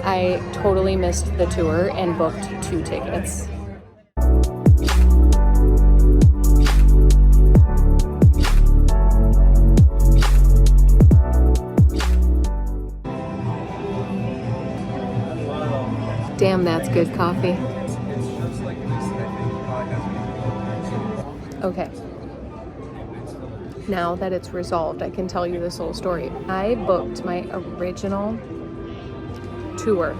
I totally missed the tour and booked 2 tickets. Damn, that's good coffee. Okay. Now that it's resolved, I can tell you this whole story. I booked my original tour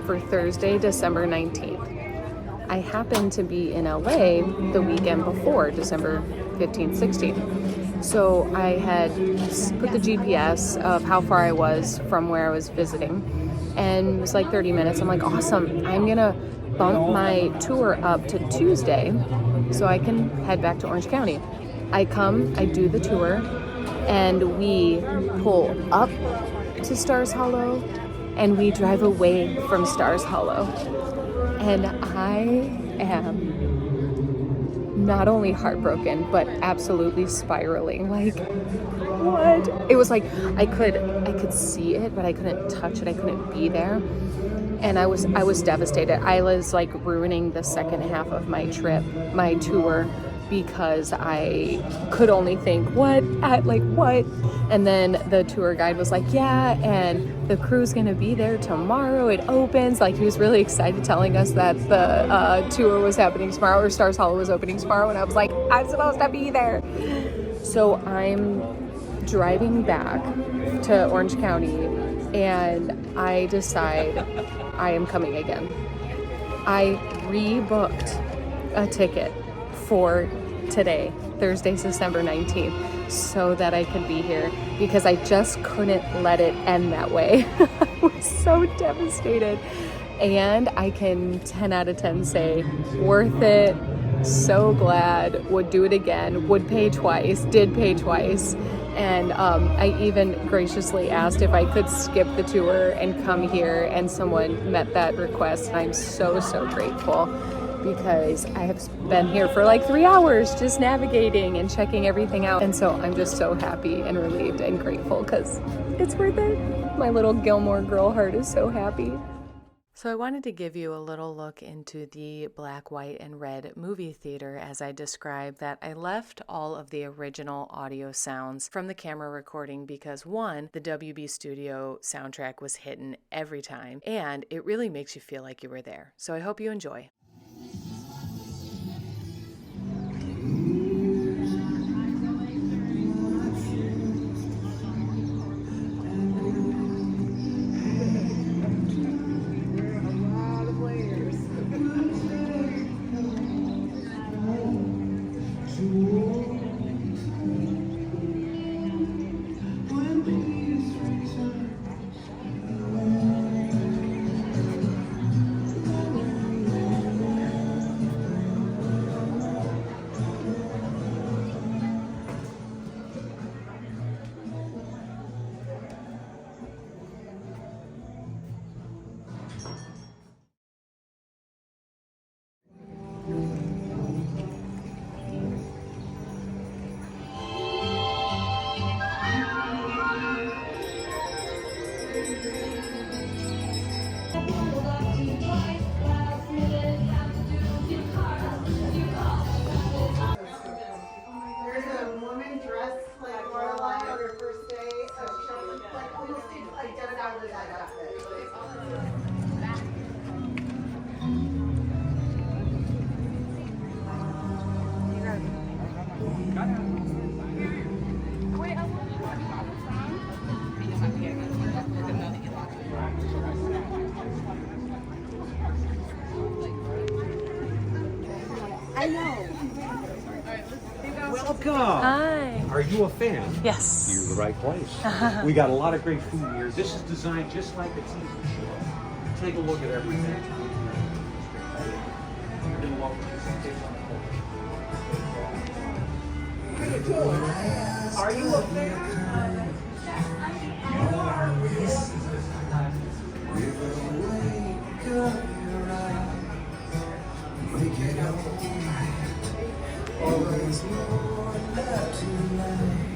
for Thursday, December 19th. I happened to be in LA the weekend before, December 15th, 16th. So I had put the GPS of how far I was from where I was visiting, and it was like 30 minutes. I'm like, awesome, I'm gonna bump my tour up to Tuesday so I can head back to Orange County. I come, I do the tour, and we pull up to Stars Hollow, and we drive away from Stars Hollow. And I am not only heartbroken, but absolutely spiraling. Like, what? It was like I could see it, but I couldn't touch it. I couldn't be there. And I was devastated. I was like ruining the second half of my trip, my tour, because I could only think, what? And then the tour guide was like, yeah, and the crew's gonna be there tomorrow. It opens. Like, he was really excited telling us that the tour was happening tomorrow, or Stars Hollow was opening tomorrow. And I was like, I'm supposed to be there. So I'm driving back to Orange County, and I decide I am coming again. I rebooked a ticket for today, Thursday, December 19th, so that I could be here, because I just couldn't let it end that way. I was so devastated. And I can 10 out of 10 say, worth it, so glad, would do it again, would pay twice, did pay twice. And I even graciously asked if I could skip the tour and come here, and someone met that request. And I'm so, so grateful, because I have been here for like 3 hours just navigating and checking everything out. And so I'm just so happy and relieved and grateful, because it's worth it. My little Gilmore Girl heart is so happy. So I wanted to give you a little look into the black, white, and red movie theater. As I described, that I left all of the original audio sounds from the camera recording because, one, the WB Studio soundtrack was hidden every time, and it really makes you feel like you were there. So I hope you enjoy. There's a woman dressed like Lorelai on her first day, so she looks like almost identical to that outfit. I know. Welcome. Hi. Are you a fan? Yes. You're in the right place. We got a lot of great food here. This is designed just like a TV show. Take a look at everything. You're gonna love this. Are you a fan? You are. Always more love tonight.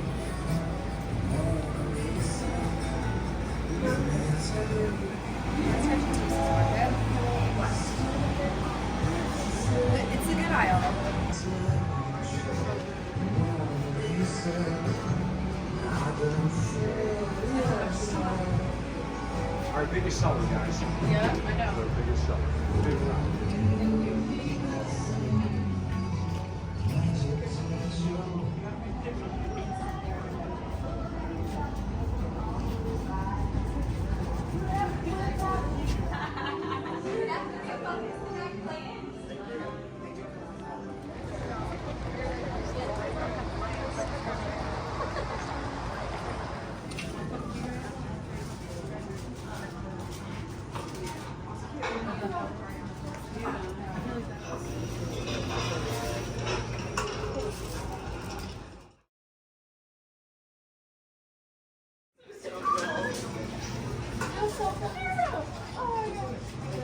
biggest seller, guys. Yeah, I know. Their biggest seller. Big round.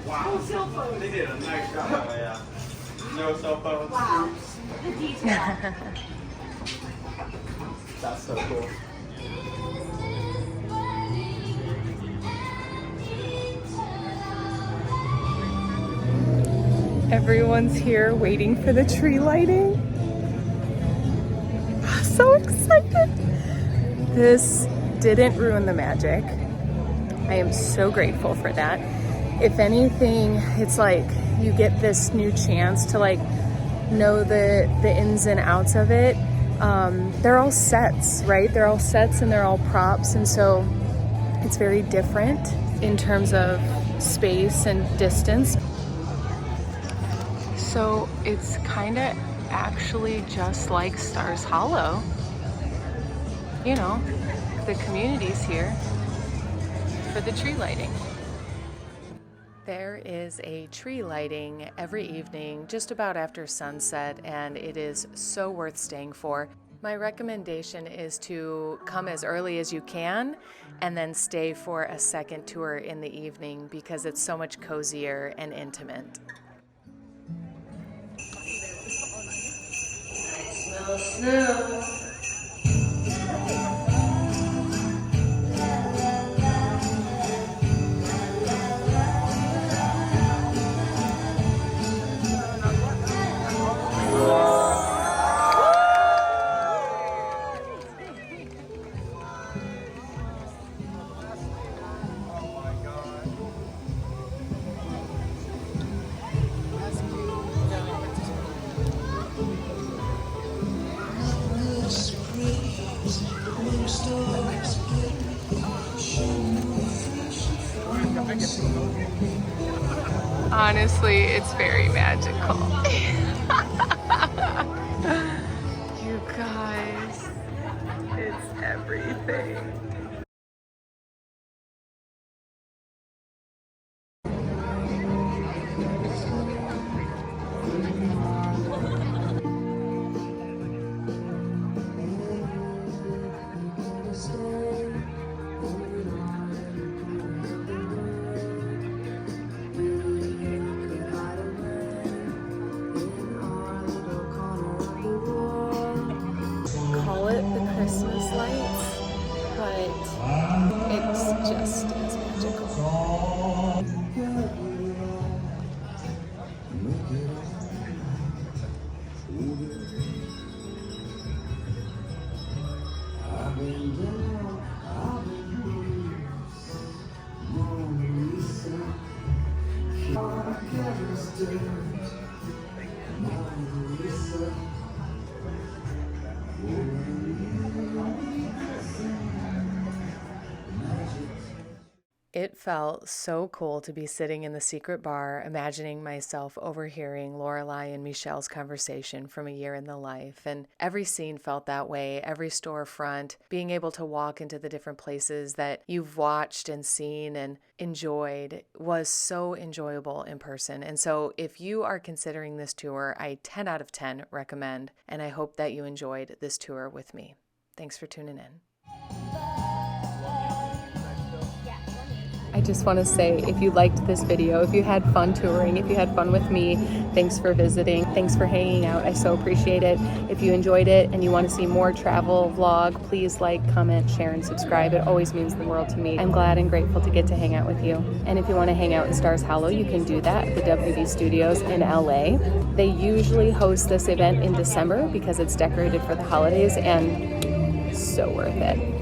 Wow. They did a nice job. Oh, yeah. No cell phones. Wow. Oops. The detail. That's so cool. Everyone's here waiting for the tree lighting. So excited. This didn't ruin the magic. I am so grateful for that. If anything, it's like you get this new chance to like know the ins and outs of it. They're all sets, right? They're all sets and they're all props, and so it's very different in terms of space and distance. So it's kind of actually just like Stars Hollow. You know, the community's here for the tree lighting. There is a tree lighting every evening just about after sunset, and it is so worth staying for. My recommendation is to come as early as you can and then stay for a second tour in the evening because it's so much cozier and intimate. Honestly, it's very magical. You guys, it's everything. Call it the Christmas lights, but it's just as magical. It felt so cool to be sitting in the secret bar, imagining myself overhearing Lorelai and Michelle's conversation from A Year in the Life. And every scene felt that way, every storefront, being able to walk into the different places that you've watched and seen and enjoyed was so enjoyable in person. And so if you are considering this tour, I 10 out of 10 recommend, and I hope that you enjoyed this tour with me. Thanks for tuning in. I just want to say, if you liked this video, if you had fun touring, if you had fun with me, thanks for visiting. Thanks for hanging out. I so appreciate it. If you enjoyed it and you want to see more travel vlog, please like, comment, share, and subscribe. It always means the world to me. I'm glad and grateful to get to hang out with you. And if you want to hang out in Stars Hollow, you can do that at the WB Studios in LA. They usually host this event in December because it's decorated for the holidays, and so worth it.